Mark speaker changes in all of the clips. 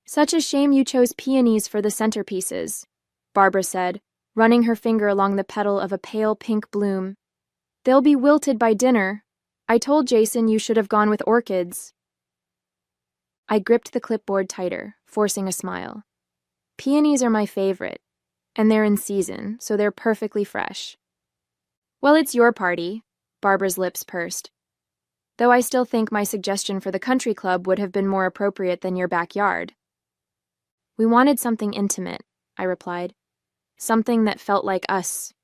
Speaker 1: Such a shame you chose peonies for the centerpieces, Barbara said, running her finger along the petal of a pale pink bloom. They'll be wilted by dinner. I told Jason you should have gone with orchids. I gripped the clipboard tighter, forcing a smile. Peonies are my favorite, and they're in season, so they're perfectly fresh. Well, it's your party, Barbara's lips pursed. Though I still think my suggestion for the country club would have been more appropriate than your backyard. We wanted something intimate, I replied. Something that felt like us.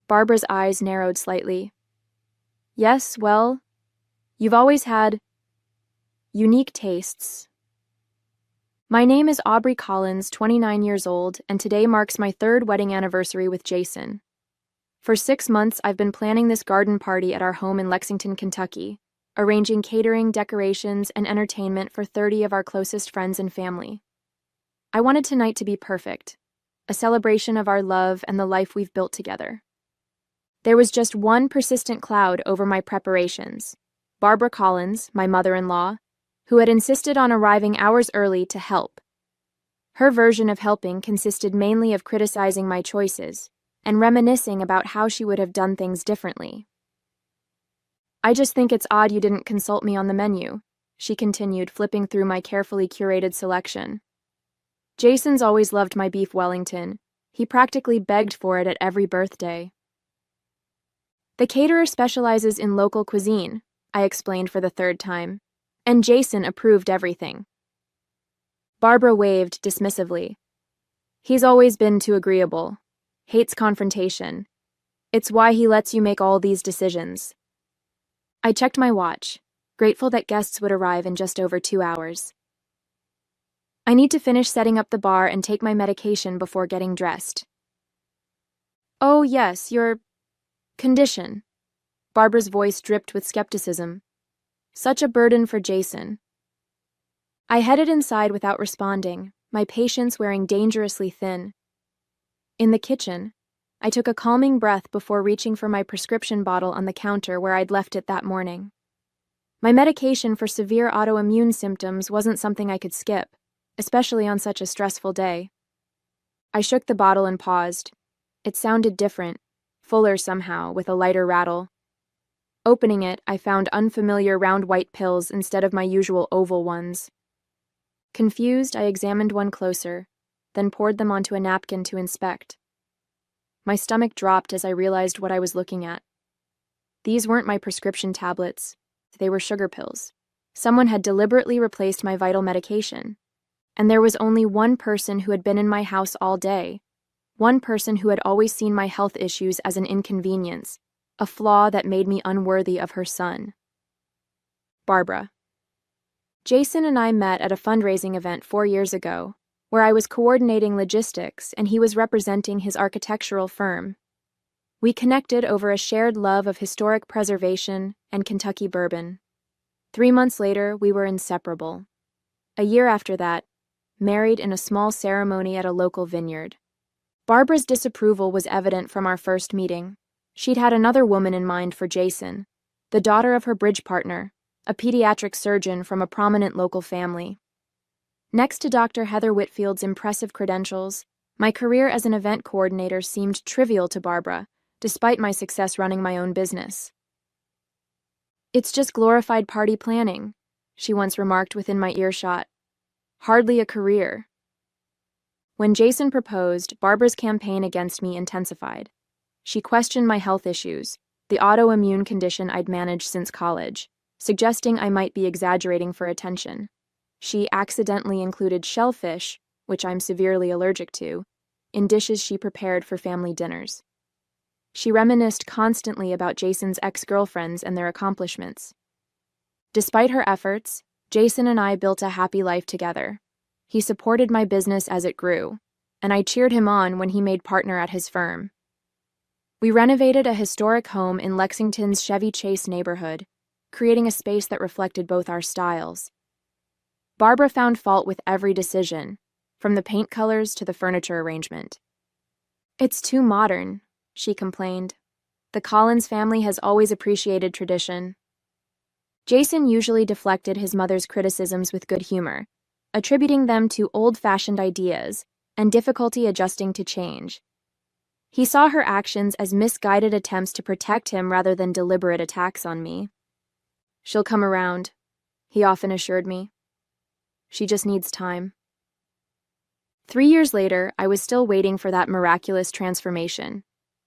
Speaker 1: Barbara's eyes narrowed slightly. Yes, well, you've always had unique tastes. My name is Aubrey Collins, 29 years old, and today marks my third wedding anniversary with Jason. For 6 months, I've been planning this garden party at our home in Lexington, Kentucky, arranging catering, decorations, and entertainment for 30 of our closest friends and family. I wanted tonight to be perfect, a celebration of our love and the life we've built together. There was just one persistent cloud over my preparations. Barbara Collins, my mother-in-law, who had insisted on arriving hours early to help. Her version of helping consisted mainly of criticizing my choices and reminiscing about how she would have done things differently. I just think it's odd you didn't consult me on the menu, she continued, flipping through my carefully curated selection. Jason's always loved my beef Wellington. He practically begged for it at every birthday. The caterer specializes in local cuisine, I explained for the third time, and Jason approved everything. Barbara waved dismissively. He's always been too agreeable. Hates confrontation. It's why he lets you make all these decisions. I checked my watch, grateful that guests would arrive in just over 2 hours. I need to finish setting up the bar and take my medication before getting dressed. Oh, yes, your condition. Barbara's voice dripped with skepticism. Such a burden for Jason. I headed inside without responding, my patience wearing dangerously thin. In the kitchen, I took a calming breath before reaching for my prescription bottle on the counter where I'd left it that morning. My medication for severe autoimmune symptoms wasn't something I could skip, especially on such a stressful day. I shook the bottle and paused. It sounded different, fuller somehow, with a lighter rattle. Opening it, I found unfamiliar round white pills instead of my usual oval ones. Confused, I examined one closer, then poured them onto a napkin to inspect. My stomach dropped as I realized what I was looking at. These weren't my prescription tablets. They were sugar pills. Someone had deliberately replaced my vital medication. And there was only one person who had been in my house all day. One person who had always seen my health issues as an inconvenience, a flaw that made me unworthy of her son. Barbara. Jason and I met at a fundraising event 4 years ago, where I was coordinating logistics and he was representing his architectural firm. We connected over a shared love of historic preservation and Kentucky bourbon. 3 months later, we were inseparable. A year after that, married in a small ceremony at a local vineyard. Barbara's disapproval was evident from our first meeting. She'd had another woman in mind for Jason, the daughter of her bridge partner, a pediatric surgeon from a prominent local family. Next to Dr. Heather Whitfield's impressive credentials, my career as an event coordinator seemed trivial to Barbara, despite my success running my own business. It's just glorified party planning, she once remarked within my earshot. Hardly a career. When Jason proposed, Barbara's campaign against me intensified. She questioned my health issues, the autoimmune condition I'd managed since college, suggesting I might be exaggerating for attention. She accidentally included shellfish, which I'm severely allergic to, in dishes she prepared for family dinners. She reminisced constantly about Jason's ex-girlfriends and their accomplishments. Despite her efforts, Jason and I built a happy life together. He supported my business as it grew, and I cheered him on when he made partner at his firm. We renovated a historic home in Lexington's Chevy Chase neighborhood, creating a space that reflected both our styles. Barbara found fault with every decision, from the paint colors to the furniture arrangement. It's too modern, she complained. The Collins family has always appreciated tradition. Jason usually deflected his mother's criticisms with good humor, attributing them to old-fashioned ideas and difficulty adjusting to change. He saw her actions as misguided attempts to protect him rather than deliberate attacks on me. "She'll come around," he often assured me. "She just needs time." 3 years later, I was still waiting for that miraculous transformation.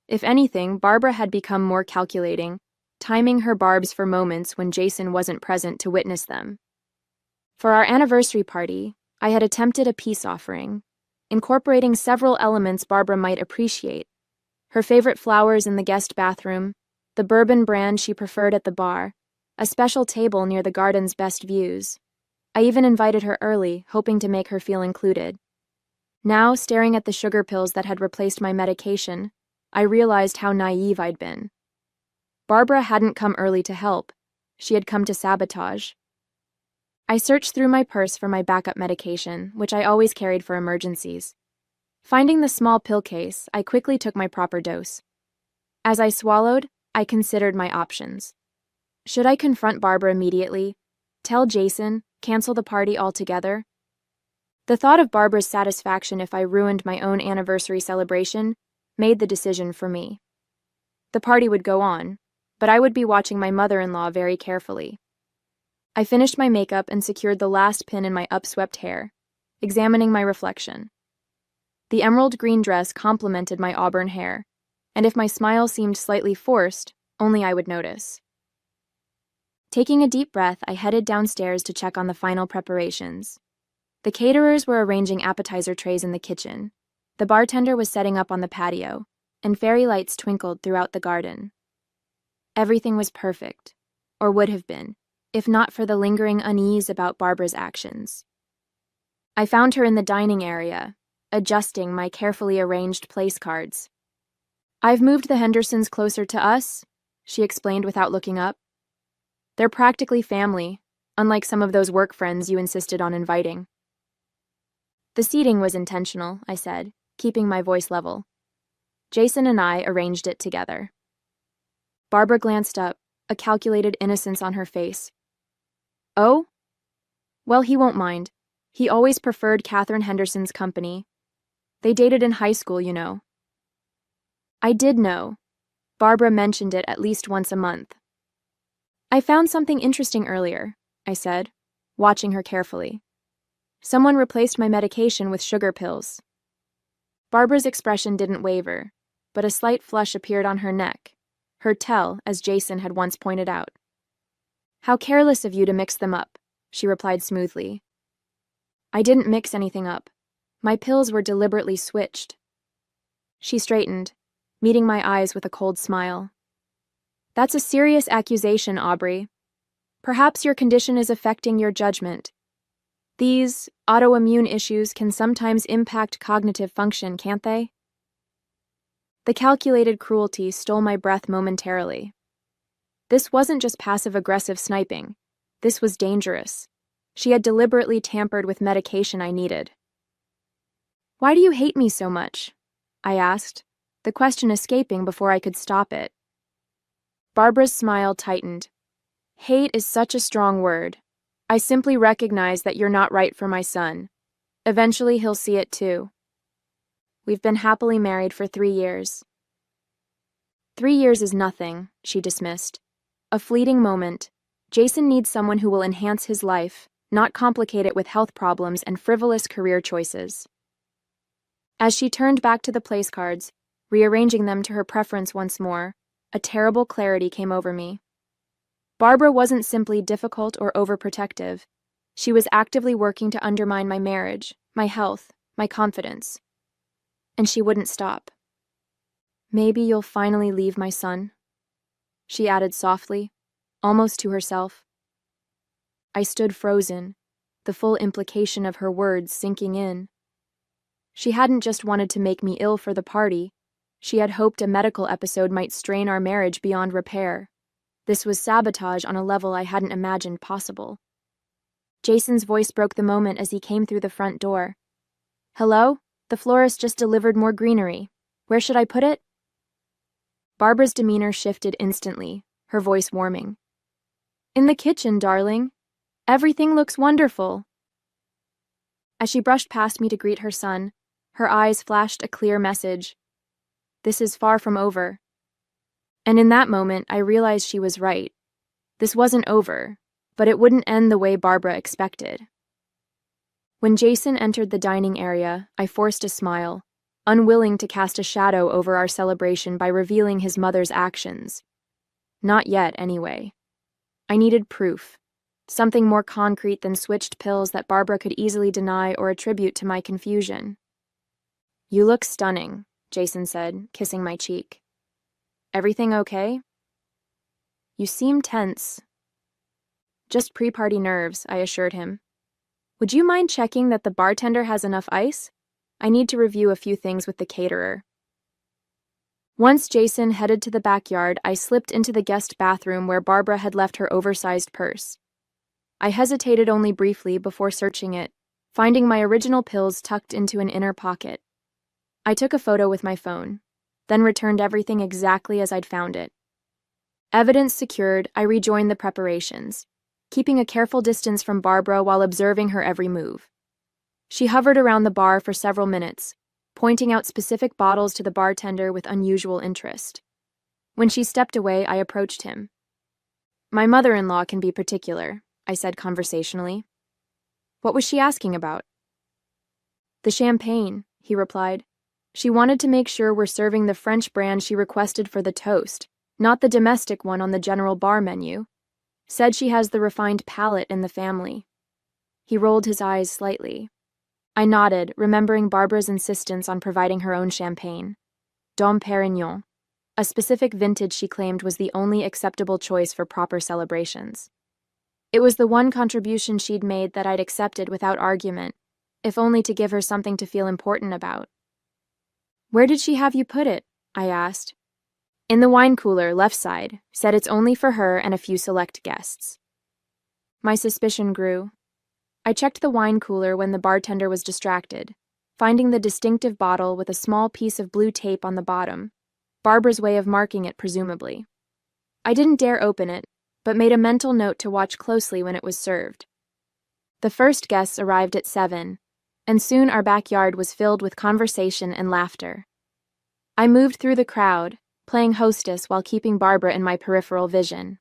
Speaker 1: If anything, Barbara had become more calculating, timing her barbs for moments when Jason wasn't present to witness them. For our anniversary party, I had attempted a peace offering, incorporating several elements Barbara might appreciate: her favorite flowers in the guest bathroom, the bourbon brand she preferred at the bar, a special table near the garden's best views. I even invited her early, hoping to make her feel included. Now, staring at the sugar pills that had replaced my medication, I realized how naive I'd been. Barbara hadn't come early to help. She had come to sabotage. I searched through my purse for my backup medication, which I always carried for emergencies. Finding the small pill case, I quickly took my proper dose. As I swallowed, I considered my options. Should I confront Barbara immediately? Tell Jason? Cancel the party altogether? The thought of Barbara's satisfaction if I ruined my own anniversary celebration made the decision for me. The party would go on, but I would be watching my mother-in-law very carefully. I finished my makeup and secured the last pin in my upswept hair, examining my reflection. The emerald green dress complemented my auburn hair, and if my smile seemed slightly forced, only I would notice. Taking a deep breath, I headed downstairs to check on the final preparations. The caterers were arranging appetizer trays in the kitchen. The bartender was setting up on the patio, and fairy lights twinkled throughout the garden. Everything was perfect, or would have been, if not for the lingering unease about Barbara's actions. I found her in the dining area, adjusting my carefully arranged place cards. "I've moved the Hendersons closer to us," she explained without looking up. "They're practically family, unlike some of those work friends you insisted on inviting." "The seating was intentional," I said, keeping my voice level. "Jason and I arranged it together." Barbara glanced up, a calculated innocence on her face. "Oh? Well, he won't mind. He always preferred Catherine Henderson's company. They dated in high school, you know." I did know. Barbara mentioned it at least once a month. "I found something interesting earlier," I said, watching her carefully. "Someone replaced my medication with sugar pills." Barbara's expression didn't waver, but a slight flush appeared on her neck, her tell, as Jason had once pointed out. "How careless of you to mix them up," she replied smoothly. "I didn't mix anything up. My pills were deliberately switched." She straightened, meeting my eyes with a cold smile. "That's a serious accusation, Aubrey. Perhaps your condition is affecting your judgment. These autoimmune issues can sometimes impact cognitive function, can't they?" The calculated cruelty stole my breath momentarily. This wasn't just passive-aggressive sniping. This was dangerous. She had deliberately tampered with medication I needed. "Why do you hate me so much?" I asked, the question escaping before I could stop it. Barbara's smile tightened. "Hate is such a strong word. I simply recognize that you're not right for my son. Eventually he'll see it too. We've been happily married for 3 years." 3 years is nothing," she dismissed. "A fleeting moment. Jason needs someone who will enhance his life, not complicate it with health problems and frivolous career choices." As she turned back to the place cards, rearranging them to her preference once more, a terrible clarity came over me. Barbara wasn't simply difficult or overprotective. She was actively working to undermine my marriage, my health, my confidence. And she wouldn't stop. "Maybe you'll finally leave my son," she added softly, almost to herself. I stood frozen, the full implication of her words sinking in. She hadn't just wanted to make me ill for the party. She had hoped a medical episode might strain our marriage beyond repair. This was sabotage on a level I hadn't imagined possible. Jason's voice broke the moment as he came through the front door. "Hello? The florist just delivered more greenery. Where should I put it?" Barbara's demeanor shifted instantly, her voice warming. "In the kitchen, darling. Everything looks wonderful." As she brushed past me to greet her son, her eyes flashed a clear message. This is far from over. And in that moment, I realized she was right. This wasn't over, but it wouldn't end the way Barbara expected. When Jason entered the dining area, I forced a smile, unwilling to cast a shadow over our celebration by revealing his mother's actions. Not yet, anyway. I needed proof, something more concrete than switched pills that Barbara could easily deny or attribute to my confusion. You look stunning, Jason said, kissing my cheek. Everything okay? You seem tense. Just pre-party nerves, I assured him. Would you mind checking that the bartender has enough ice? I need to review a few things with the caterer. Once Jason headed to the backyard, I slipped into the guest bathroom where Barbara had left her oversized purse. I hesitated only briefly before searching it, finding my original pills tucked into an inner pocket. I took a photo with my phone, then returned everything exactly as I'd found it. Evidence secured, I rejoined the preparations, keeping a careful distance from Barbara while observing her every move. She hovered around the bar for several minutes, pointing out specific bottles to the bartender with unusual interest. When she stepped away, I approached him. My mother-in-law can be particular, I said conversationally. What was she asking about? The champagne, he replied. She wanted to make sure we're serving the French brand she requested for the toast, not the domestic one on the general bar menu. Said she has the refined palate in the family. He rolled his eyes slightly. I nodded, remembering Barbara's insistence on providing her own champagne. Dom Pérignon, a specific vintage she claimed was the only acceptable choice for proper celebrations. It was the one contribution she'd made that I'd accepted without argument, if only to give her something to feel important about. Where did she have you put it? I asked. In the wine cooler, left side, said it's only for her and a few select guests. My suspicion grew. I checked the wine cooler when the bartender was distracted, finding the distinctive bottle with a small piece of blue tape on the bottom, Barbara's way of marking it presumably. I didn't dare open it, but made a mental note to watch closely when it was served. The first guests arrived at 7, and soon our backyard was filled with conversation and laughter. I moved through the crowd, playing hostess while keeping Barbara in my peripheral vision.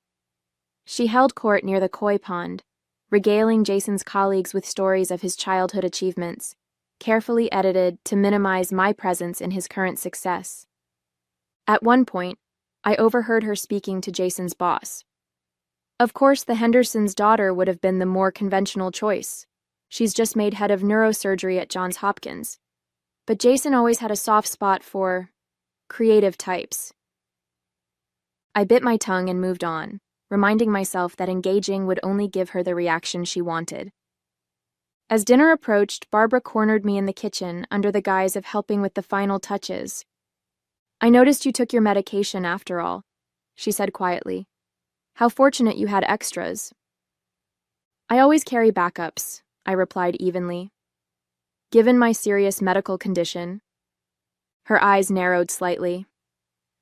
Speaker 1: She held court near the koi pond, regaling Jason's colleagues with stories of his childhood achievements, carefully edited to minimize my presence in his current success. At one point, I overheard her speaking to Jason's boss. Of course, the Hendersons' daughter would have been the more conventional choice. She's just made head of neurosurgery at Johns Hopkins. But Jason always had a soft spot for creative types. I bit my tongue and moved on, reminding myself that engaging would only give her the reaction she wanted. As dinner approached, Barbara cornered me in the kitchen under the guise of helping with the final touches. I noticed you took your medication after all, she said quietly. How fortunate you had extras. I always carry backups, I replied evenly. Given my serious medical condition. Her eyes narrowed slightly.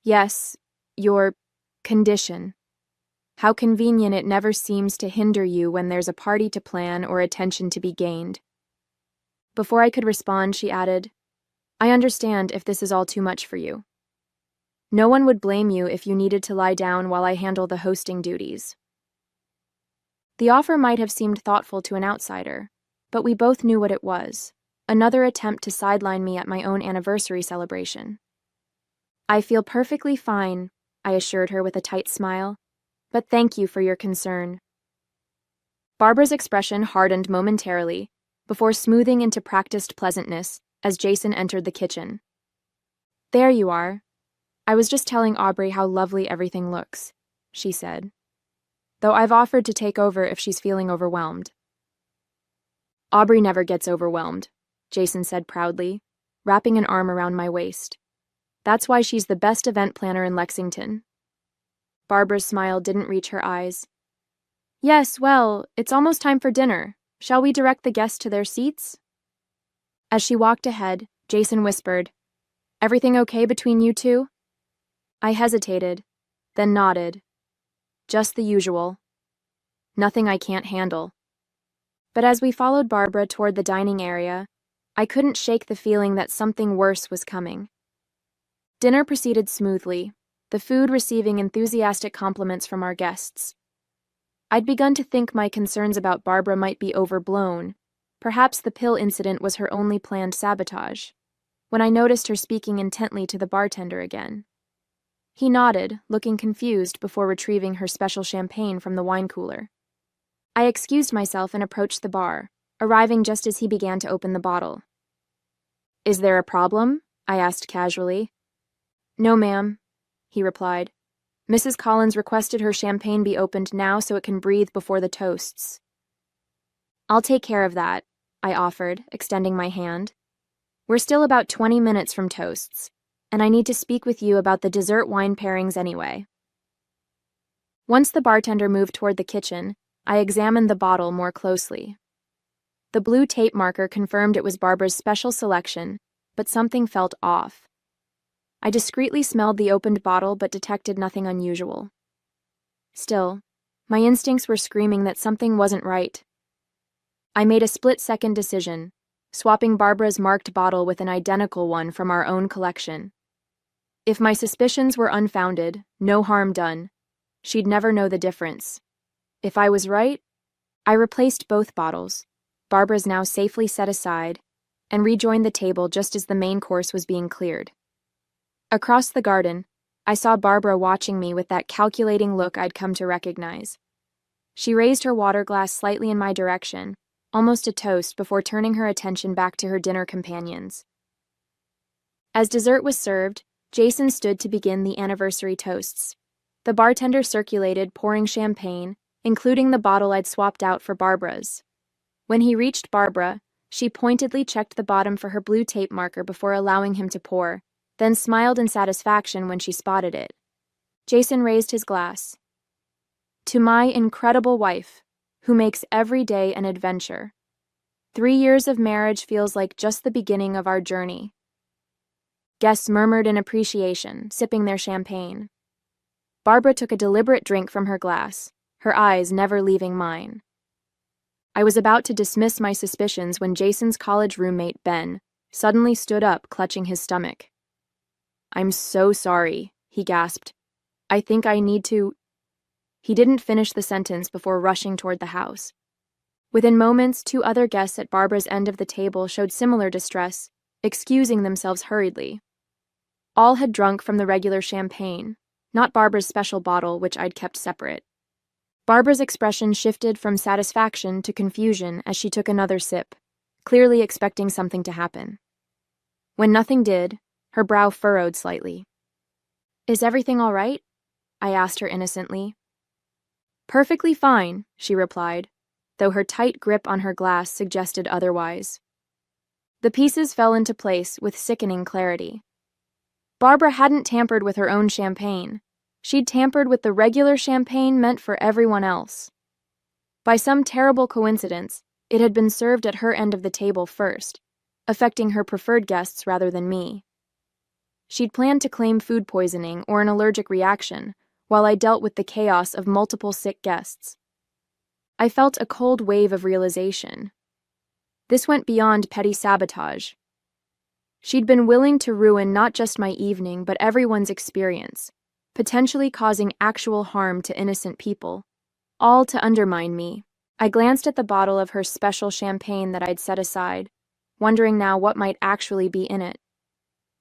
Speaker 1: Yes, your condition. How convenient it never seems to hinder you when there's a party to plan or attention to be gained. Before I could respond, she added, I understand if this is all too much for you. No one would blame you if you needed to lie down while I handle the hosting duties. The offer might have seemed thoughtful to an outsider, but we both knew what it was, another attempt to sideline me at my own anniversary celebration. I feel perfectly fine, I assured her with a tight smile, but thank you for your concern. Barbara's expression hardened momentarily, before smoothing into practiced pleasantness as Jason entered the kitchen. There you are. I was just telling Aubrey how lovely everything looks, she said, though I've offered to take over if she's feeling overwhelmed. Aubrey never gets overwhelmed, Jason said proudly, wrapping an arm around my waist. That's why she's the best event planner in Lexington. Barbara's smile didn't reach her eyes. Yes, well, it's almost time for dinner. Shall we direct the guests to their seats? As she walked ahead, Jason whispered, Everything okay between you two? I hesitated, then nodded. Just the usual. Nothing I can't handle. But as we followed Barbara toward the dining area, I couldn't shake the feeling that something worse was coming. Dinner proceeded smoothly, the food receiving enthusiastic compliments from our guests. I'd begun to think my concerns about Barbara might be overblown. Perhaps the pill incident was her only planned sabotage, when I noticed her speaking intently to the bartender again. He nodded, looking confused before retrieving her special champagne from the wine cooler. I excused myself and approached the bar, arriving just as he began to open the bottle. "Is there a problem?" I asked casually. "No, ma'am," he replied. "Mrs. Collins requested her champagne be opened now so it can breathe before the toasts." "I'll take care of that," I offered, extending my hand. "We're still about 20 minutes from toasts, and I need to speak with you about the dessert wine pairings anyway." Once the bartender moved toward the kitchen, I examined the bottle more closely. The blue tape marker confirmed it was Barbara's special selection, but something felt off. I discreetly smelled the opened bottle but detected nothing unusual. Still, my instincts were screaming that something wasn't right. I made a split-second decision, swapping Barbara's marked bottle with an identical one from our own collection. If my suspicions were unfounded, no harm done. She'd never know the difference. If I was right, I replaced both bottles, Barbara's now safely set aside, and rejoined the table just as the main course was being cleared. Across the garden, I saw Barbara watching me with that calculating look I'd come to recognize. She raised her water glass slightly in my direction, almost a toast, before turning her attention back to her dinner companions. As dessert was served, Jason stood to begin the anniversary toasts. The bartender circulated, pouring champagne, including the bottle I'd swapped out for Barbara's. When he reached Barbara, she pointedly checked the bottom for her blue tape marker before allowing him to pour, then smiled in satisfaction when she spotted it. Jason raised his glass. "To my incredible wife, who makes every day an adventure. 3 years of marriage feels like just the beginning of our journey." Guests murmured in appreciation, sipping their champagne. Barbara took a deliberate drink from her glass, her eyes never leaving mine. I was about to dismiss my suspicions when Jason's college roommate, Ben, suddenly stood up, clutching his stomach. "I'm so sorry," he gasped. "I think I need to—" He didn't finish the sentence before rushing toward the house. Within moments, 2 other guests at Barbara's end of the table showed similar distress, excusing themselves hurriedly. All had drunk from the regular champagne, not Barbara's special bottle, which I'd kept separate. Barbara's expression shifted from satisfaction to confusion as she took another sip, clearly expecting something to happen. When nothing did, her brow furrowed slightly. "Is everything all right?" I asked her innocently. "Perfectly fine," she replied, though her tight grip on her glass suggested otherwise. The pieces fell into place with sickening clarity. Barbara hadn't tampered with her own champagne. She'd tampered with the regular champagne meant for everyone else. By some terrible coincidence, it had been served at her end of the table first, affecting her preferred guests rather than me. She'd planned to claim food poisoning or an allergic reaction, while I dealt with the chaos of multiple sick guests. I felt a cold wave of realization. This went beyond petty sabotage. She'd been willing to ruin not just my evening, but everyone's experience, potentially causing actual harm to innocent people, all to undermine me. I glanced at the bottle of her special champagne that I'd set aside, wondering now what might actually be in it.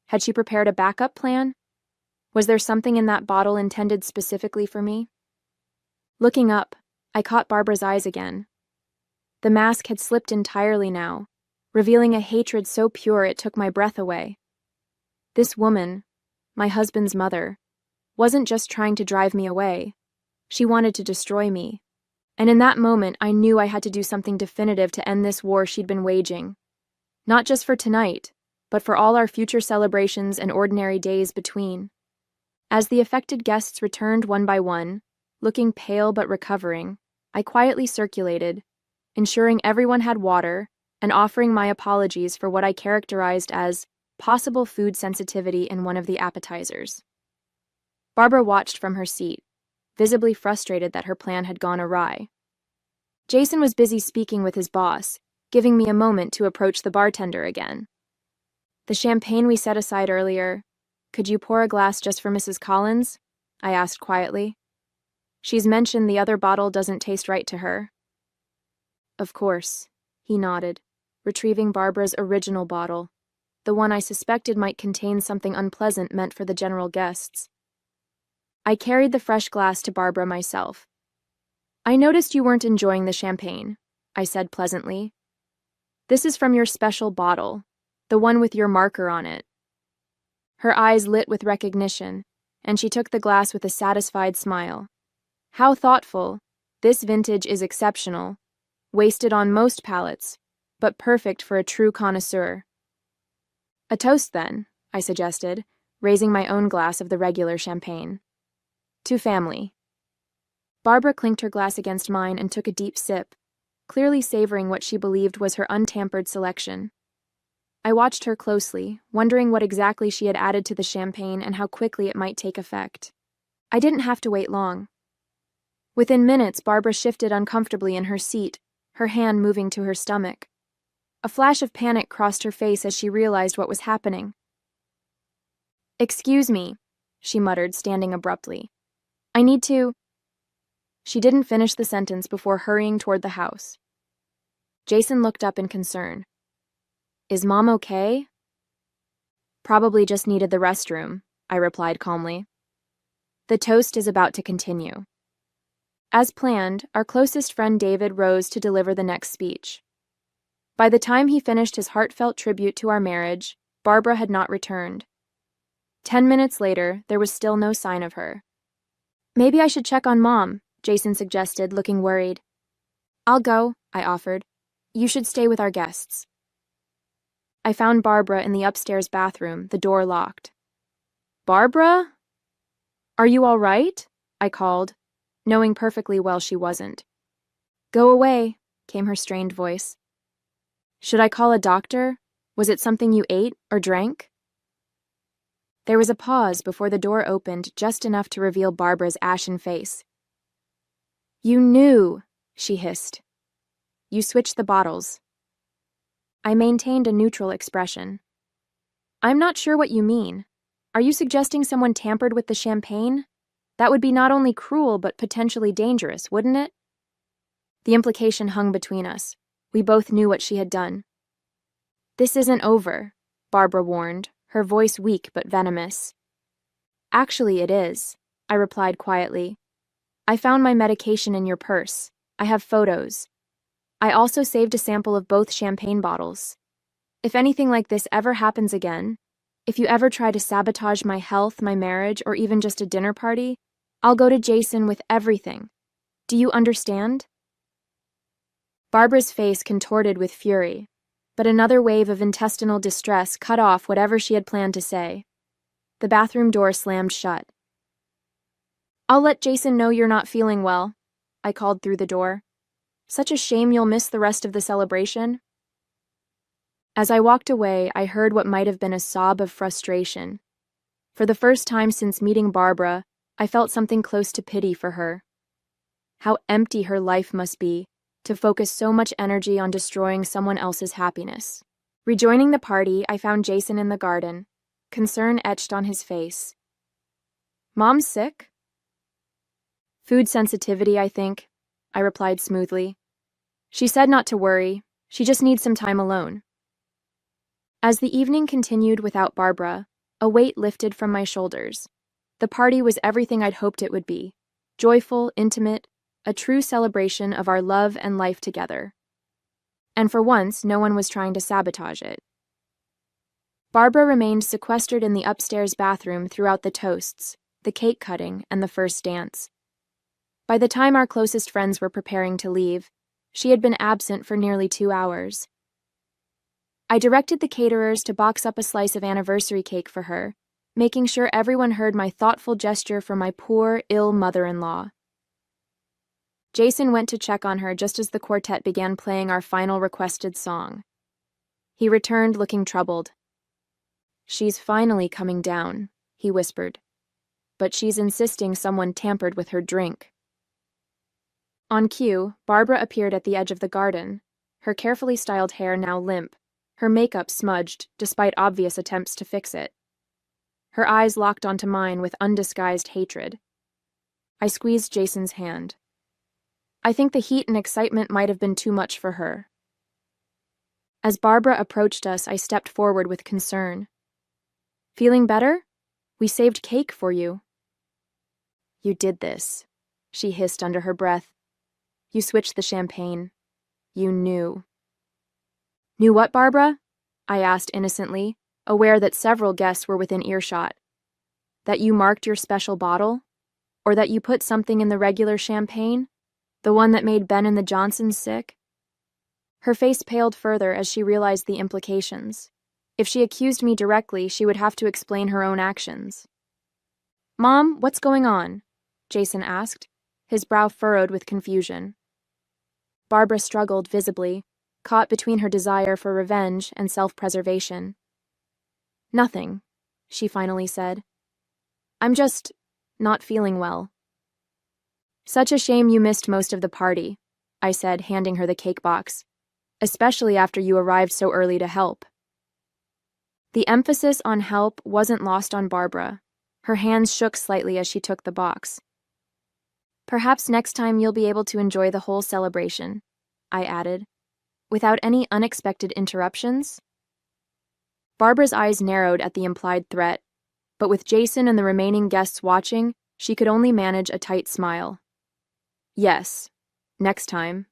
Speaker 1: Had she prepared a backup plan? Was there something in that bottle intended specifically for me? Looking up, I caught Barbara's eyes again. The mask had slipped entirely now, revealing a hatred so pure it took my breath away. This woman, my husband's mother, wasn't just trying to drive me away. She wanted to destroy me. And in that moment, I knew I had to do something definitive to end this war she'd been waging. Not just for tonight, but for all our future celebrations and ordinary days between. As the affected guests returned one by one, looking pale but recovering, I quietly circulated, ensuring everyone had water and offering my apologies for what I characterized as possible food sensitivity in one of the appetizers. Barbara watched from her seat, visibly frustrated that her plan had gone awry. Jason was busy speaking with his boss, giving me a moment to approach the bartender again. The champagne we set aside earlier, could you pour a glass just for Mrs. Collins? I asked quietly. She's mentioned the other bottle doesn't taste right to her. Of course, he nodded, retrieving Barbara's original bottle, the one I suspected might contain something unpleasant meant for the general guests. I carried the fresh glass to Barbara myself. I noticed you weren't enjoying the champagne, I said pleasantly. This is from your special bottle, the one with your marker on it. Her eyes lit with recognition, and she took the glass with a satisfied smile. How thoughtful. This vintage is exceptional. Wasted on most palates, but perfect for a true connoisseur. A toast, then, I suggested, raising my own glass of the regular champagne. To family. Barbara clinked her glass against mine and took a deep sip, clearly savoring what she believed was her untampered selection. I watched her closely, wondering what exactly she had added to the champagne and how quickly it might take effect. I didn't have to wait long. Within minutes, Barbara shifted uncomfortably in her seat, her hand moving to her stomach. A flash of panic crossed her face as she realized what was happening. "Excuse me," she muttered, standing abruptly. "I need to—" She didn't finish the sentence before hurrying toward the house. Jason looked up in concern. "Is Mom okay?" "Probably just needed the restroom," I replied calmly. The toast is about to continue. As planned, our closest friend David rose to deliver the next speech. By the time he finished his heartfelt tribute to our marriage, Barbara had not returned. 10 minutes later, there was still no sign of her. "Maybe I should check on Mom," Jason suggested, looking worried. "I'll go," I offered. "You should stay with our guests." I found Barbara in the upstairs bathroom, the door locked. "Barbara? Are you all right?" I called, knowing perfectly well she wasn't. "Go away," came her strained voice. "Should I call a doctor? Was it something you ate or drank?" There was a pause before the door opened just enough to reveal Barbara's ashen face. "You knew," she hissed. "You switched the bottles." I maintained a neutral expression. "I'm not sure what you mean. Are you suggesting someone tampered with the champagne? That would be not only cruel but potentially dangerous, wouldn't it?" The implication hung between us. We both knew what she had done. "This isn't over," Barbara warned, her voice weak but venomous. "Actually, it is," I replied quietly. "I found my medication in your purse. I have photos. I also saved a sample of both champagne bottles. If anything like this ever happens again, if you ever try to sabotage my health, my marriage, or even just a dinner party, I'll go to Jason with everything. Do you understand?" Barbara's face contorted with fury, but another wave of intestinal distress cut off whatever she had planned to say. The bathroom door slammed shut. "I'll let Jason know you're not feeling well," I called through the door. "Such a shame you'll miss the rest of the celebration." As I walked away, I heard what might have been a sob of frustration. For the first time since meeting Barbara, I felt something close to pity for her. How empty her life must be, to focus so much energy on destroying someone else's happiness. Rejoining the party, I found Jason in the garden, concern etched on his face. "Mom's sick?" "Food sensitivity, I think," I replied smoothly. "She said not to worry, she just needs some time alone." As the evening continued without Barbara, a weight lifted from my shoulders. The party was everything I'd hoped it would be. Joyful, intimate, a true celebration of our love and life together. And for once, no one was trying to sabotage it. Barbara remained sequestered in the upstairs bathroom throughout the toasts, the cake cutting, and the first dance. By the time our closest friends were preparing to leave, she had been absent for nearly 2 hours. I directed the caterers to box up a slice of anniversary cake for her, making sure everyone heard my thoughtful gesture for my poor, ill mother-in-law. Jason went to check on her just as the quartet began playing our final requested song. He returned looking troubled. "She's finally coming down," he whispered. "But she's insisting someone tampered with her drink." On cue, Barbara appeared at the edge of the garden, her carefully styled hair now limp, her makeup smudged despite obvious attempts to fix it. Her eyes locked onto mine with undisguised hatred. I squeezed Jason's hand. I think the heat and excitement might have been too much for her. As Barbara approached us, I stepped forward with concern. "Feeling better? We saved cake for you." "You did this," she hissed under her breath. "You switched the champagne. You knew." "Knew what, Barbara?" I asked innocently, aware that several guests were within earshot. "That you marked your special bottle? Or that you put something in the regular champagne? The one that made Ben and the Johnsons sick?" Her face paled further as she realized the implications. If she accused me directly, she would have to explain her own actions. "Mom, what's going on?" Jason asked, his brow furrowed with confusion. Barbara struggled visibly, caught between her desire for revenge and self-preservation. "Nothing," she finally said. "I'm just not feeling well." "Such a shame you missed most of the party," I said, handing her the cake box, "especially after you arrived so early to help." The emphasis on help wasn't lost on Barbara. Her hands shook slightly as she took the box. "Perhaps next time you'll be able to enjoy the whole celebration," I added, "without any unexpected interruptions." Barbara's eyes narrowed at the implied threat, but with Jason and the remaining guests watching, she could only manage a tight smile. "Yes, next time."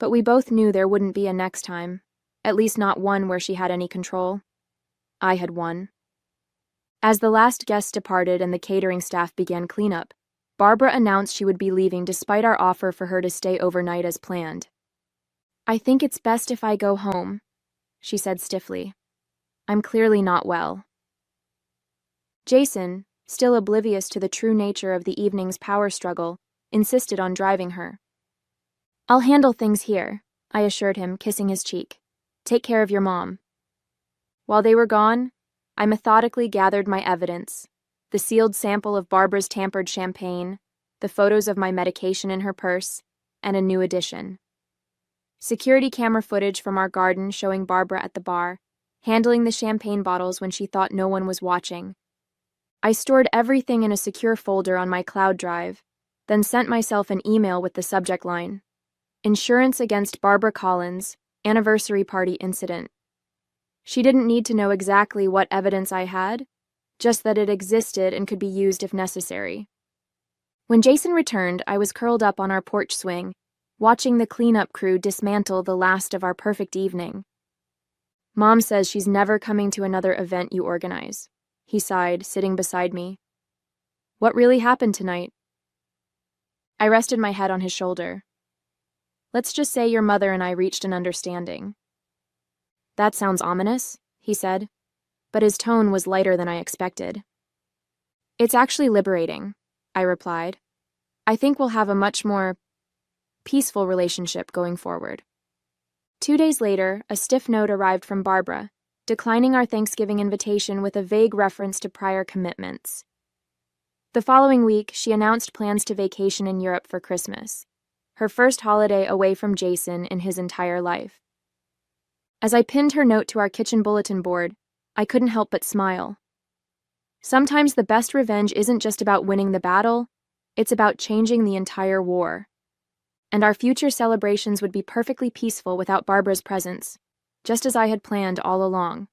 Speaker 1: But we both knew there wouldn't be a next time, at least not one where she had any control. I had won. As the last guest departed and the catering staff began cleanup, Barbara announced she would be leaving despite our offer for her to stay overnight as planned. "I think it's best if I go home," she said stiffly. "I'm clearly not well." Jason, still oblivious to the true nature of the evening's power struggle, insisted on driving her. "I'll handle things here," I assured him, kissing his cheek. "Take care of your mom." While they were gone, I methodically gathered my evidence: the sealed sample of Barbara's tampered champagne, the photos of my medication in her purse, and a new addition. Security camera footage from our garden showing Barbara at the bar, handling the champagne bottles when she thought no one was watching. I stored everything in a secure folder on my cloud drive, then sent myself an email with the subject line: "Insurance against Barbara Collins, anniversary party incident." She didn't need to know exactly what evidence I had, just that it existed and could be used if necessary. When Jason returned, I was curled up on our porch swing, watching the cleanup crew dismantle the last of our perfect evening. "Mom says she's never coming to another event you organize," he sighed, sitting beside me. "What really happened tonight?" I rested my head on his shoulder. "Let's just say your mother and I reached an understanding." "That sounds ominous," he said, but his tone was lighter than I expected. "It's actually liberating," I replied. "I think we'll have a much more peaceful relationship going forward." 2 days later, a stiff note arrived from Barbara, declining our Thanksgiving invitation with a vague reference to prior commitments. The following week, she announced plans to vacation in Europe for Christmas, her first holiday away from Jason in his entire life. As I pinned her note to our kitchen bulletin board, I couldn't help but smile. Sometimes the best revenge isn't just about winning the battle, it's about changing the entire war. And our future celebrations would be perfectly peaceful without Barbara's presence, just as I had planned all along.